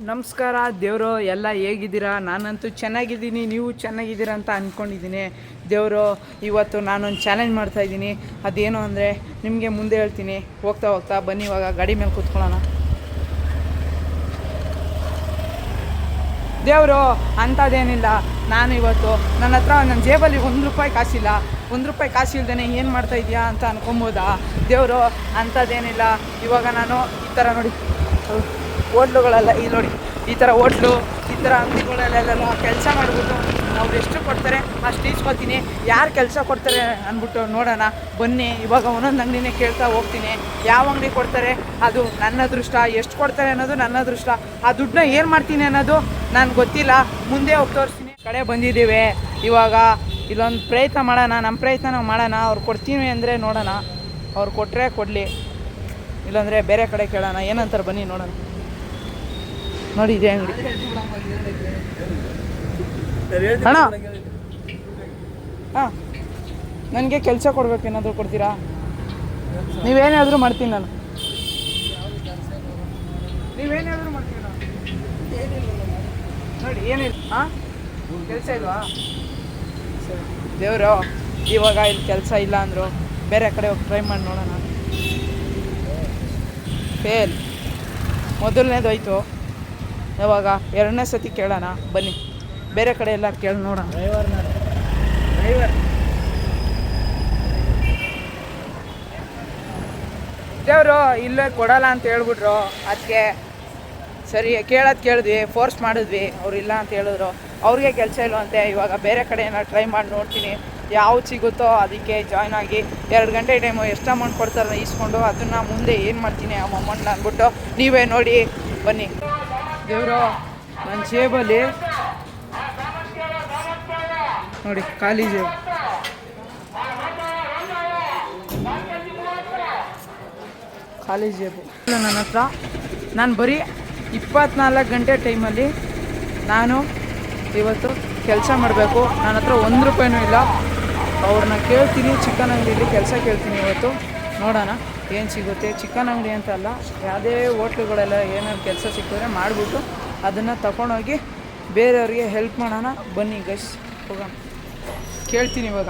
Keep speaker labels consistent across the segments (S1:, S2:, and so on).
S1: ನಮಸ್ಕಾರ ದೇವರು ಎಲ್ಲ ಹೇಗಿದ್ದೀರಾ? ನಾನಂತೂ ಚೆನ್ನಾಗಿದ್ದೀನಿ, ನೀವು ಚೆನ್ನಾಗಿದ್ದೀರಾ ಅಂತ ಅಂದ್ಕೊಂಡಿದ್ದೀನಿ. ದೇವರು ಇವತ್ತು ನಾನೊಂದು ಚಾಲೆಂಜ್ ಮಾಡ್ತಾಯಿದ್ದೀನಿ. ಅದೇನು ಅಂದರೆ ನಿಮಗೆ ಮುಂದೆ ಹೇಳ್ತೀನಿ. ಹೋಗ್ತಾ ಹೋಗ್ತಾ ಬನ್ನಿ, ಇವಾಗ ಗಾಡಿ ಮೇಲೆ ಕೂತ್ಕೊಳ್ಳೋಣ. ದೇವರು ಅಂಥದ್ದೇನಿಲ್ಲ. ನಾನು ಇವತ್ತು ನನ್ನ ಹತ್ರ ನನ್ನ ಜೇಬಲ್ಲಿ ₹1 ಕಾಸಿಲ್ಲ. ₹1 ಕಾಸಿಲ್ದೇ ಏನು ಮಾಡ್ತಾಯಿದ್ಯಾ ಅಂತ ಅನ್ಕೊಬೋದಾ? ದೇವರು ಅಂಥದ್ದೇನಿಲ್ಲ. ಇವಾಗ ನಾನು ಈ ಥರ ನೋಡಿ ಹೋಟ್ಲುಗಳೆಲ್ಲ ಇಲ್ಲಿ ನೋಡಿ, ಈ ಥರ ಹೋಟ್ಲು, ಈ ಥರ ಅಂಗಡಿಗಳಲ್ಲೆಲ್ಲ ಕೆಲಸ ಮಾಡಿಬಿಟ್ಟು ಅವ್ರು ಎಷ್ಟು ಕೊಡ್ತಾರೆ ಅಷ್ಟು ಈಸ್ಕೊತೀನಿ. ಯಾರು ಕೆಲಸ ಕೊಡ್ತಾರೆ ಅಂದ್ಬಿಟ್ಟು ನೋಡೋಣ ಬನ್ನಿ. ಇವಾಗ ಒಂದೊಂದು ಅಂಗಡಿನೇ ಕೇಳ್ತಾ ಹೋಗ್ತೀನಿ. ಯಾವ ಅಂಗಡಿ ಕೊಡ್ತಾರೆ ಅದು ನನ್ನ ಅದೃಷ್ಟ, ಎಷ್ಟು ಕೊಡ್ತಾರೆ ಅನ್ನೋದು ನನ್ನ ಅದೃಷ್ಟ. ಆ ದುಡ್ಡನ್ನ ಏನು ಮಾಡ್ತೀನಿ ಅನ್ನೋದು ನನಗೆ ಗೊತ್ತಿಲ್ಲ. ಮುಂದೆ ಹೋಗಿ ತೋರಿಸ್ತೀನಿ. ಕಡೆ ಬಂದಿದ್ದೀವಿ. ಇವಾಗ ಇಲ್ಲೊಂದು ಪ್ರಯತ್ನ ಮಾಡೋಣ, ನಮ್ಮ ಪ್ರಯತ್ನ ನಾವು ಮಾಡೋಣ. ಅವ್ರು ಕೊಡ್ತೀನಿ ಅಂದರೆ ನೋಡೋಣ, ಅವ್ರು ಕೊಟ್ಟರೆ ಕೊಡಲಿ, ಇಲ್ಲಾಂದರೆ ಬೇರೆ ಕಡೆ ಕೇಳೋಣ. ಏನಂತಾರೆ ಬನ್ನಿ ನೋಡೋಣ. ನೋಡಿ ಇದೆ ಅಂಗಡಿ. ಅಣ್ಣ ಹಾಂ, ನನಗೆ ಕೆಲಸ ಕೊಡ್ಬೇಕು, ಏನಾದರೂ ಕೊಡ್ತೀರಾ? ನೀವೇನಾದರೂ ಮಾಡ್ತೀನಿ ನಾನು. ನೀವೇನಾದರೂ ಮಾಡ್ತೀನಿ ನಾನು. ನೋಡಿ ಏನಿಲ್ಲ. ಹಾಂ, ಕೆಲಸ ಇಲ್ವಾ? ಸರಿ ದೇವರು, ಇವಾಗ ಇಲ್ಲಿ ಕೆಲಸ ಇಲ್ಲ ಅಂದರು, ಬೇರೆ ಕಡೆ ಹೋಗಿ ಟ್ರೈ ಮಾಡಿ ನೋಡೋಣ. ಫೇಲ್. ಮೊದಲನೇದು ಹೋಯ್ತು, ಇವಾಗ ಎರಡನೇ ಸತಿ ಕೇಳೋಣ ಬನ್ನಿ. ಬೇರೆ ಕಡೆ ಎಲ್ಲ ಕೇಳಿ ನೋಡೋಣ. ಡ್ರೈವರ್ ದೇವರು ಇಲ್ಲೇ ಕೊಡಲ್ಲ ಅಂತ ಹೇಳ್ಬಿಟ್ರು. ಅದಕ್ಕೆ ಸರಿ ಕೇಳೋದು ಕೇಳಿದ್ವಿ, ಫೋರ್ಸ್ ಮಾಡಿದ್ವಿ. ಅವ್ರು ಇಲ್ಲ ಅಂತ ಹೇಳಿದ್ರು. ಅವ್ರಿಗೆ ಕೆಲಸ ಇಲ್ವಂತೆ. ಇವಾಗ ಬೇರೆ ಕಡೆ ಏನಾರು ಟ್ರೈ ಮಾಡಿ ನೋಡ್ತೀನಿ, ಯಾವ್ದು ಸಿಗುತ್ತೋ ಅದಕ್ಕೆ ಜಾಯ್ನ್ ಆಗಿ 2 ಗಂಟೆ ಟೈಮು ಎಷ್ಟು ಅಮೌಂಟ್ ಕೊಡ್ತಾರೆ ಈಸ್ಕೊಂಡು ಅದನ್ನು ಮುಂದೆ ಏನು ಮಾಡ್ತೀನಿ ಆ ಅಮೌಂಟ್ನ ಅಂದ್ಬಿಟ್ಟು ನೀವೇ ನೋಡಿ ಬನ್ನಿ. ದೇವರು ನನ್ನ ಜೇಬಲ್ಲಿ ನೋಡಿ ಖಾಲಿ ಜೇಬು, ಖಾಲಿ ಜೇಬು ನನ್ನ ಹತ್ರ. ನಾನು ಬರೀ 24 ಗಂಟೆ ಟೈಮಲ್ಲಿ ನಾನು ಇವತ್ತು ಕೆಲಸ ಮಾಡಬೇಕು. ನನ್ನ ಹತ್ರ ₹1 ಇಲ್ಲ. ಅವ್ರನ್ನ ಕೇಳ್ತೀನಿ, ಚಿಕನ್ ಅಂಗಡಿಯಲ್ಲಿ ಕೆಲಸ ಕೇಳ್ತೀನಿ ಇವತ್ತು. ನೋಡೋಣ ಏನು ಸಿಗುತ್ತೆ. ಚಿಕನ್ ಅಂಗಡಿ ಅಂತ ಅಲ್ಲ, ಯಾವುದೇ ಹೋಟ್ಲುಗಳೆಲ್ಲ ಏನಾದ್ರು ಕೆಲಸ ಸಿಕ್ಕಿದ್ರೆ ಮಾಡಿಬಿಟ್ಟು ಅದನ್ನು ತಗೊಂಡೋಗಿ ಬೇರೆಯವ್ರಿಗೆ ಹೆಲ್ಪ್ ಮಾಡೋಣ. ಬನ್ನಿ ಗೈಸ್, ಹೋಗೋಣ. ಕೇಳ್ತೀನಿ ಇವಾಗ.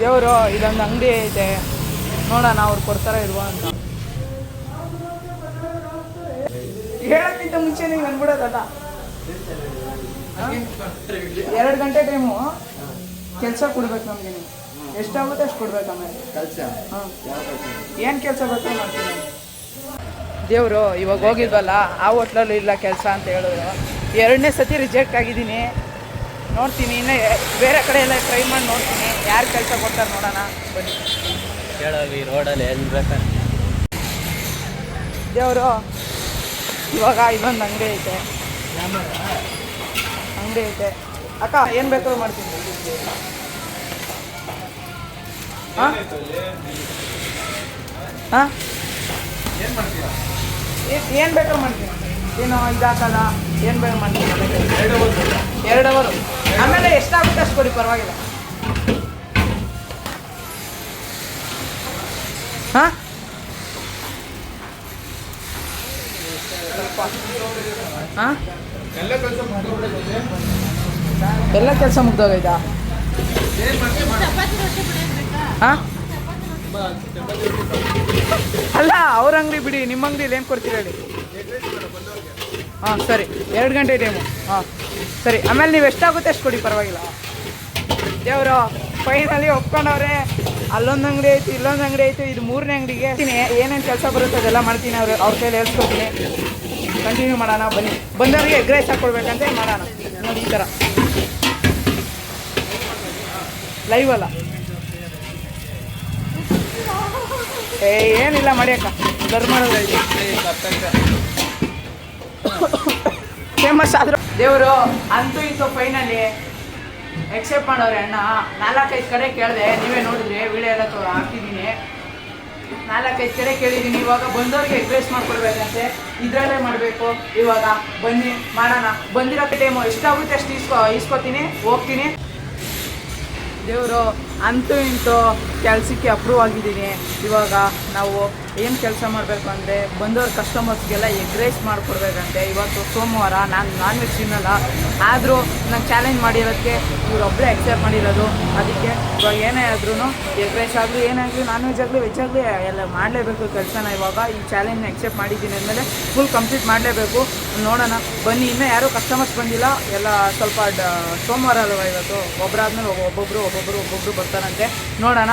S1: ದೇವರು ಇಲ್ಲೊಂದು ಅಂಗಡಿ ಐತೆ, ನೋಡೋಣ ಅವ್ರು ಕೊಡ್ತಾರ ಇಲ್ವಾ ಅಂತ. ಹೇಳೋಕ್ಕಿಂತ ಮುಂಚೆ ನೀವು ಅಂದ್ಬಿಡೋದಲ್ಲ. 2 ಗಂಟೆ ಟೈಮು ಕೆಲಸ ಕೊಡ್ಬೇಕು ನಮಗೆ. ನೀವು ಎಷ್ಟಾಗುತ್ತೆ ಅಷ್ಟು ಕೊಡ್ಬೇಕು. ಆಮೇಲೆ ಕೆಲಸ ಏನು ಕೆಲಸ ಬೇಕು ಮಾಡ್ತೀನಿ. ದೇವರು ಇವಾಗ ಹೋಗಿದ್ವಲ್ಲ, ಆ ಹೋಟ್ಲಲ್ಲೂ ಇಲ್ಲ ಕೆಲಸ ಅಂತ ಹೇಳಿದ್ರು. 2ನೇ ಸತಿ ರಿಜೆಕ್ಟ್ ಆಗಿದ್ದೀನಿ. ನೋಡ್ತೀನಿ, ಇನ್ನು ಬೇರೆ ಕಡೆ ಎಲ್ಲ ಟ್ರೈ ಮಾಡಿ ನೋಡ್ತೀನಿ, ಯಾರು ಕೆಲಸ ಕೊಡ್ತಾರೆ ನೋಡೋಣ ಬನ್ನಿ.
S2: ಕೇಳವಿ ರೋಡಲ್ಲಿ ಎಲ್ಲಿ ಬೇಕಾದ್ರೆ.
S1: ದೇವರು ಇವಾಗ ಇಲ್ಲೊಂದು ಅಂಗಡಿ ಐತೆ, ಅಕ್ಕ ಏನು ಬೇಕಾದ್ರೂ ಮಾಡ್ತೀನಿ. ಹಾಂ ಹಾಂ, ಏನು ಬೇಕಾದ್ರೂ ಮಾಡ್ತೀನಿ. ಏನು ಇದಾಕಲ್ಲ, ಏನು ಬೇಕು ಮಾಡ್ತೀನಿ. 2 ಅವರು ಆಮೇಲೆ ಎಷ್ಟಾಗುತ್ತೆ ಅಷ್ಟು ಕೊಡಿ, ಪರವಾಗಿಲ್ಲ. ಹಾಂ, ಹಾಂ, ಎಲ್ಲ ಕೆಲಸ ಮುಗ್ದೋಗೈತಾ? ಹಾಂ, ಅಲ್ಲ ಅವ್ರ ಅಂಗಡಿ ಬಿಡಿ, ನಿಮ್ಮ ಅಂಗಡಿಯಲ್ಲಿ ಏನು ಕೊಡ್ತೀರ ಹೇಳಿ. ಹಾಂ ಸರಿ, 2 ಗಂಟೆ ಟೈಮು. ಹಾಂ ಸರಿ, ಆಮೇಲೆ ನೀವು ಎಷ್ಟಾಗುತ್ತೆ ಅಷ್ಟು ಕೊಡಿ, ಪರವಾಗಿಲ್ಲ. ದೇವರು ಫೈನಲಿ ಒಪ್ಕೊಂಡವ್ರೆ. ಅಲ್ಲೊಂದು ಅಂಗಡಿ ಐತಿ, ಇಲ್ಲೊಂದು ಅಂಗಡಿ ಐತಿ, ಇದು 3ನೇ ಅಂಗಡಿಗೆ ಏನೇನು ಕೆಲಸ ಬರುತ್ತೆ ಅದೆಲ್ಲ ಮಾಡ್ತೀನಿ. ಅವ್ರ ಕೈಯಲ್ಲಿ ಹೇಳ್ಸ್ಕೊತೀನಿ. ಕಂಟಿನ್ಯೂ ಮಾಡೋಣ ಬನ್ನಿ. ಬಂದವರಿಗೆ ಎಗ್ ರೈಸ್ ಹಾಕ್ಕೊಡ್ಬೇಕಂತ ಮಾಡೋಣ. ನೋಡಿ ಈ ಥರ ಲೈವ್ ಅಲ್ಲ, ಏನಿಲ್ಲ ಮಾಡಿ ಅಕ್ಕ, ಸರ್ವ್ ಮಾಡೋದು ಫೇಮಸ್ ಆದರು. ದೇವರು ಅಂತೂ ಇಂತೂ ಫೈನಲಿ ಎಕ್ಸೆಪ್ಟ್ ಮಾಡೋರೆ. ಅಣ್ಣ 4-5 ಕಡೆ ಕೇಳಿದೆ, ನೀವೇ ನೋಡಿದ್ರಿ, ವಿಡಿಯೋ ಎಲ್ಲ ಹಾಕಿದ್ದೀನಿ. 4-5 ಕಡೆ ಕೇಳಿದ್ದೀನಿ. ಇವಾಗ ಬಂದವ್ರಿಗೆ ಎಗ್ ರೈಸ್ ಮಾಡ್ಕೊಡ್ಬೇಕಂತೆ, ಇದರಲ್ಲೇ ಮಾಡಬೇಕು. ಇವಾಗ ಬನ್ನಿ ಮಾಡೋಣ. ಬಂದಿರೋ ಟೈಮು ಎಷ್ಟಾಗುತ್ತೆ ಅಷ್ಟು ಈಸ್ಕೊತೀನಿ, ಹೋಗ್ತೀನಿ. ದೇವರು ಅಂತೂ ಇಂತೂ ಕೆಲಸಕ್ಕೆ ಅಪ್ರೂವ್ ಆಗಿದ್ದೀನಿ. ಇವಾಗ ನಾವು ಏನು ಕೆಲಸ ಮಾಡಬೇಕು ಅಂದರೆ ಬಂದವ್ರ ಕಸ್ಟಮರ್ಸ್ಗೆಲ್ಲ ಎಗ್ ರೈಸ್ ಮಾಡಿಕೊಡ್ಬೇಕಂತೆ. ಇವತ್ತು ಸೋಮವಾರ, ನಾನು ನಾನ್ ವೆಜ್ ತಿನ್ನಲ್ಲ. ಆದರೂ ನಾನು ಚಾಲೆಂಜ್ ಮಾಡಿರೋದಕ್ಕೆ ಇವರೊಬ್ಬರೇ ಎಕ್ಸೆಪ್ಟ್ ಮಾಡಿರೋದು. ಅದಕ್ಕೆ ಇವಾಗ ಏನೇ ಆದ್ರೂ ಎಗ್ ರೈಸ್ ಆಗಲಿ, ಏನೇ ಆಗಲಿ, ನಾನ್ ವೆಜ್ ಆಗಲಿ, ವೆಜ್ ಆಗಲಿ ಎಲ್ಲ ಮಾಡಲೇಬೇಕು ಕೆಲಸನ. ಇವಾಗ ಈ ಚಾಲೆಂಜ್ನ ಎಕ್ಸೆಪ್ಟ್ ಮಾಡಿದ್ದೀನಿ ಅಂದಮೇಲೆ ಫುಲ್ ಕಂಪ್ಲೀಟ್ ಮಾಡಲೇಬೇಕು. ನೋಡೋಣ ಬನ್ನಿ. ಇನ್ನೂ ಯಾರೂ ಕಸ್ಟಮರ್ಸ್ ಬಂದಿಲ್ಲ. ಎಲ್ಲ ಸ್ವಲ್ಪ ಸೋಮವಾರ ಅಲ್ವಾ ಇವತ್ತು, ಒಬ್ಬರಾದ್ಮೇಲೆ ಒಬ್ಬೊಬ್ಬರು ಬರ್ತಾರಂತೆ. ನೋಡೋಣ.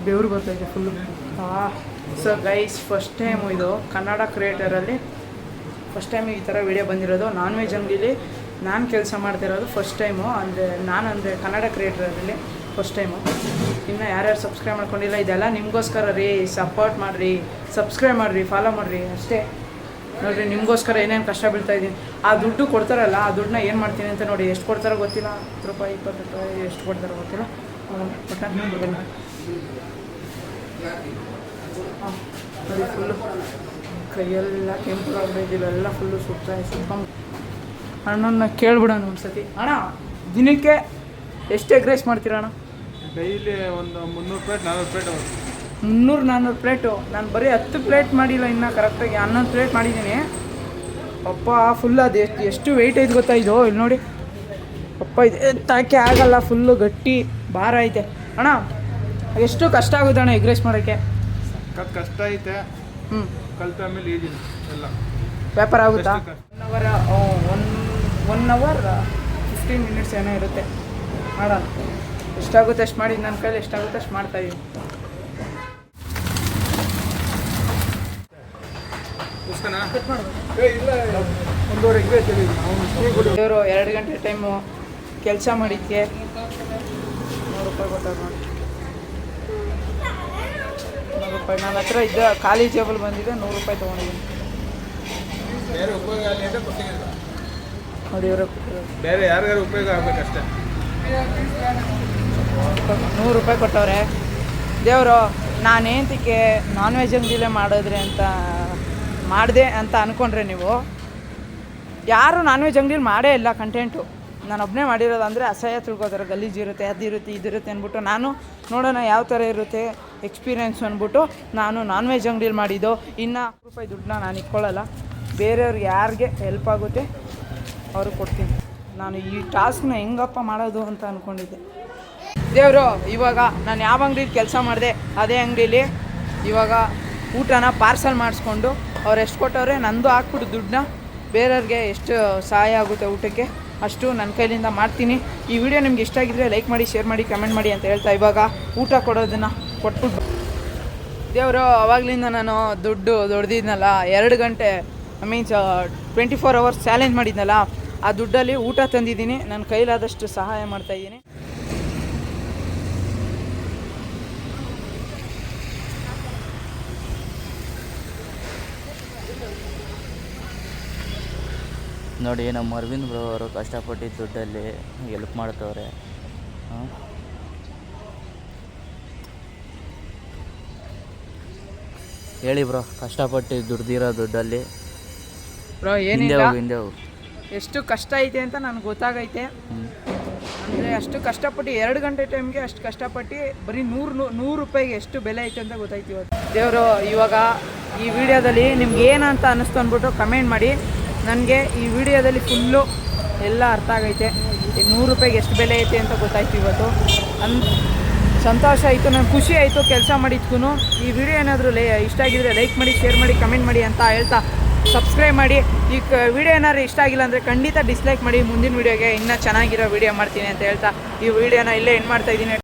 S1: ಬೆವರು ಬರ್ತೈತೆ full. So guys, first time ಇದು ಕನ್ನಡ ಕ್ರಿಯೇಟರಲ್ಲಿ ಫಸ್ಟ್ ಟೈಮ್ ಈ ಥರ ವಿಡಿಯೋ ಬಂದಿರೋದು. ನಾನ್ ವೆಜ್ ಅಂಗಡಿಲಿ ನಾನು ಕೆಲಸ ಮಾಡ್ತಿರೋದು ಫಸ್ಟ್ ಟೈಮು. ಅಂದರೆ ಕನ್ನಡ ಕ್ರಿಯೇಟರಲ್ಲಿ ಫಸ್ಟ್ ಟೈಮು. ಇನ್ನು ಯಾರ್ಯಾರು ಸಬ್ಸ್ಕ್ರೈಬ್ ಮಾಡ್ಕೊಂಡಿಲ್ಲ, ಇದೆಲ್ಲ ನಿಮಗೋಸ್ಕರ ರೀ. ಸಪೋರ್ಟ್ ಮಾಡಿರಿ, ಸಬ್ಸ್ಕ್ರೈಬ್ ಮಾಡಿರಿ, ಫಾಲೋ ಮಾಡಿರಿ ಅಷ್ಟೇ. ನೋಡಿರಿ, ನಿಮಗೋಸ್ಕರ ಏನೇನು ಕಷ್ಟ ಬೀಳ್ತಾಯಿದ್ದೀನಿ. ಆ ದುಡ್ಡು ಕೊಡ್ತಾರಲ್ಲ, ಆ ದುಡ್ಡನ್ನ ಏನು ಮಾಡ್ತೀನಿ ಅಂತ ನೋಡಿ. ಎಷ್ಟು ಕೊಡ್ತಾರೋ ಗೊತ್ತಿಲ್ಲ, 10 ರೂಪಾಯಿ 20 ರೂಪಾಯಿ ಎಷ್ಟು ಕೊಡ್ತಾರೋ ಗೊತ್ತಿಲ್ಲ. ಬನ್ನಿ. ನೋಡಿ, ಫುಲ್ಲು ಕೈಯೆಲ್ಲ ಕೆಂಪು ಆಗಬೇಕಿಲ್ಲ, ಫುಲ್ಲು ಸುಟ್ಕೊಂಡು. ಅಣ್ಣನ ಕೇಳ್ಬಿಡೋಣ ಒಂದ್ಸತಿ. ಅಣ್ಣ, ದಿನಕ್ಕೆ ಎಷ್ಟು ಎಗ್ ರೈಸ್ ಮಾಡ್ತೀರಾ ಅಣ್ಣ?
S3: ಡೈಲಿ ಒಂದು 300 ಪ್ಲೇಟ್ 400 ಪ್ಲೇಟ್.
S1: 300-400 ಪ್ಲೇಟು. ನಾನು ಬರೀ 10 ಪ್ಲೇಟ್ ಮಾಡಿಲ್ಲ, ಇನ್ನೂ ಕರೆಕ್ಟಾಗಿ 11 ಪ್ಲೇಟ್ ಮಾಡಿದ್ದೀನಿ. ಅಪ್ಪ ಫುಲ್ ಅದು ಎಷ್ಟು ವೆಯ್ಟ್ ಐತೆ ಗೊತ್ತಾ ಇದು? ಇಲ್ಲಿ ನೋಡಿ ಅಪ್ಪ, ಇದು ಎತ್ತಕ್ಕೆ ಆಗಲ್ಲ, ಫುಲ್ಲು ಗಟ್ಟಿ ಭಾರ ಐತೆ. ಅಣ್ಣ, ಎಷ್ಟು ಕಷ್ಟ ಆಗುತ್ತೆ ಅಣ್ಣ ಎಗ್ ರೈಸ್ ಮಾಡೋಕ್ಕೆ?
S3: ಕಷ್ಟ ಐತೆ. ಕಲಿತ ಆಮೇಲೆ ಈಜಿ ಎಲ್ಲ
S1: ವ್ಯಾಪಾರ ಆಗುತ್ತಾ? 1 ಅವರ್ 15 ಮಿನಿಟ್ಸ್ ಏನೋ ಇರುತ್ತೆ. ಮಾಡೋಣ, ಎಷ್ಟಾಗುತ್ತೆ ಅಷ್ಟು ಮಾಡಿ. ನನ್ನ ಕೈಲಿ ಎಷ್ಟಾಗುತ್ತೆ ಅಷ್ಟು ಮಾಡ್ತಾಯಿದ್ದೀನಿ. ಇವರು 2 ಗಂಟೆ ಟೈಮು ಕೆಲಸ ಮಾಡಿದ್ದಕ್ಕೆ 100 ರೂಪಾಯಿ ಕೊಟ್ಟರು ನೋಡಿ. 100 ರೂಪಾಯಿ ನನ್ನ ಹತ್ರ ಇದ್ದ ಖಾಲಿ ಜೇಬಲ್ ಬಂದಿದೆ. 100 ರೂಪಾಯಿ ತೊಗೊಂಡಿದ್ದೀನಿ ನೋಡಿ. ಇವರು
S3: ಬೇರೆ ಯಾರಿಗಾರು ಉಪಯೋಗ ಆಗಬೇಕಷ್ಟೇ.
S1: 100 ರೂಪಾಯಿ ಕೊಟ್ಟವ್ರೆ. ದೇವರು, ನಾನೇಂತಕ್ಕೆ ನಾನ್ ವೆಜ್ ಅಂಗಡಿಲೇ ಮಾಡಿದ್ರೆ ಅಂತ ಮಾಡಿದೆ ಅಂತ ಅಂದ್ಕೊಂಡ್ರೆ ನೀವು ಯಾರು ನಾನ್ ವೆಜ್ ಅಂಗಡಿಲಿ ಮಾಡೇ ಇಲ್ಲ. ಕಂಟೆಂಟು ನಾನು ಒಬ್ಬನೇ ಮಾಡಿರೋದು. ಅಂದರೆ ಅಸಹ್ಯ ತಿಳ್ಕೊತಾರೆ, ಗಲೀಜಿರುತ್ತೆ, ಅದಿರುತ್ತೆ ಇದಿರುತ್ತೆ ಅಂದ್ಬಿಟ್ಟು. ನಾನು ನೋಡೋಣ ಯಾವ ಥರ ಇರುತ್ತೆ ಎಕ್ಸ್ಪೀರಿಯೆನ್ಸ್ ಅಂದ್ಬಿಟ್ಟು ನಾನು ನಾನ್ ವೆಜ್ ಅಂಗಡಿಲಿ ಮಾಡಿದ್ದು. ಇನ್ನು ರೂಪಾಯಿ ದುಡ್ಡನ್ನ ನಾನು ಇಟ್ಕೊಳ್ಳಲ್ಲ. ಬೇರೆಯವ್ರಿಗೆ ಯಾರಿಗೆ ಹೆಲ್ಪ್ ಆಗುತ್ತೆ ಅವ್ರಿಗೆ ಕೊಡ್ತೀನಿ. ನಾನು ಈ ಟಾಸ್ಕ್ನ ಹೆಂಗಪ್ಪ ಮಾಡೋದು ಅಂತ ಅಂದ್ಕೊಂಡಿದ್ದೆ. ದೇವರು, ಇವಾಗ ನಾನು ಯಾವ ಅಂಗಡಿಲಿ ಕೆಲಸ ಮಾಡಿದೆ ಅದೇ ಅಂಗಡೀಲಿ ಇವಾಗ ಊಟನ ಪಾರ್ಸಲ್ ಮಾಡಿಸ್ಕೊಂಡು ಅವ್ರು ಎಷ್ಟು ಕೊಟ್ಟವ್ರೆ ನಂದು ಹಾಕ್ಬಿಟ್ಟು ದುಡ್ಡನ್ನ ಬೇರೆಯವ್ರಿಗೆ ಎಷ್ಟು ಸಹಾಯ ಆಗುತ್ತೆ ಊಟಕ್ಕೆ ಅಷ್ಟು ನನ್ನ ಕೈಲಿಂದ ಮಾಡ್ತೀನಿ. ಈ ವಿಡಿಯೋ ನಿಮ್ಗೆ ಇಷ್ಟ ಆಗಿದ್ರೆ ಲೈಕ್ ಮಾಡಿ, ಶೇರ್ ಮಾಡಿ, ಕಮೆಂಟ್ ಮಾಡಿ ಅಂತ ಹೇಳ್ತಾ ಇವಾಗ ಊಟ ಕೊಡೋದನ್ನು ಕೊಟ್ಬಿಟ್ಟು ದೇವರು ಅವಾಗಲಿಂದ ನಾನು ದುಡ್ದಿದ್ನಲ್ಲ 2 ಗಂಟೆ ಮೀನ್ಸ್ 24 hours ಚಾಲೆಂಜ್ ಮಾಡಿದ್ನಲ್ಲ, ಆ ದುಡ್ಡಲ್ಲಿ ಊಟ ತಂದಿದ್ದೀನಿ. ನನ್ನ ಕೈಲಾದಷ್ಟು ಸಹಾಯ ಮಾಡ್ತಾಯಿದ್ದೀನಿ.
S2: ನೋಡಿ ನಮ್ಮ ಅರವಿಂದ್ ಬ್ರೋ ಅವರು ಕಷ್ಟಪಟ್ಟಿದ್ದ ದುಡ್ಡಲ್ಲಿ ಹೆಲ್ಪ್ ಮಾಡ್ತವ್ರೆ. ಹೇಳಿ ಬ್ರೋ, ಕಷ್ಟಪಟ್ಟು ದುಡ್ದಿರೋ ದುಡ್ಡಲ್ಲಿ
S1: ಬ್ರೋ ಏನಿಲ್ಲ,
S2: ಹಿಂದೆ ಹೋಗು.
S1: ಎಷ್ಟು ಕಷ್ಟ ಐತೆ ಅಂತ ನನಗೆ ಗೊತ್ತಾಗೈತೆ. ಅಂದರೆ ಅಷ್ಟು ಕಷ್ಟಪಟ್ಟು 2 ಗಂಟೆ ಟೈಮ್ಗೆ ಅಷ್ಟು ಕಷ್ಟಪಟ್ಟು ಬರೀ 100 ರೂಪಾಯಿಗೆ ಎಷ್ಟು ಬೆಲೆ ಐತೆ ಅಂತ ಗೊತ್ತಾಯ್ತು ಇವತ್ತು. ದೇವರು ಇವಾಗ ಈ ವಿಡಿಯೋದಲ್ಲಿ ನಿಮ್ಗೆ ಏನಂತ ಅನ್ನಿಸ್ತು ಅಂದ್ಬಿಟ್ಟು ಕಮೆಂಟ್ ಮಾಡಿ. ನನಗೆ ಈ ವಿಡಿಯೋದಲ್ಲಿ ಫುಲ್ಲು ಎಲ್ಲ ಅರ್ಥ ಆಗೈತೆ. 100 ರೂಪಾಯಿಗೆ ಎಷ್ಟು ಬೆಲೆ ಐತೆ ಅಂತ ಗೊತ್ತಾಯ್ತು ಇವತ್ತು. ಸಂತೋಷ ಆಯಿತು, ನನಗೆ ಖುಷಿ ಆಯಿತು ಕೆಲಸ ಮಾಡಿದ್ಕೂ. ಈ ವಿಡಿಯೋ ಏನಾದರೂ ಇಷ್ಟ ಆಗಿದ್ರೆ ಲೈಕ್ ಮಾಡಿ, ಶೇರ್ ಮಾಡಿ, ಕಮೆಂಟ್ ಮಾಡಿ ಅಂತ ಹೇಳ್ತಾ ಸಬ್ಸ್ಕ್ರೈಬ್ ಮಾಡಿ. ಈ ವಿಡಿಯೋ ಏನಾದ್ರು ಇಷ್ಟ ಆಗಿಲ್ಲ ಅಂದರೆ ಖಂಡಿತ ಡಿಸ್ಲೈಕ್ ಮಾಡಿ. ಮುಂದಿನ ವಿಡಿಯೋಗೆ ಇನ್ನೂ ಚೆನ್ನಾಗಿರೋ ವಿಡಿಯೋ ಮಾಡ್ತೀನಿ ಅಂತ ಹೇಳ್ತಾ ಈ ವಿಡಿಯೋನ ಇಲ್ಲೇ ಎಂಡ್ ಮಾಡ್ತಾಯಿದ್ದೀನಿ.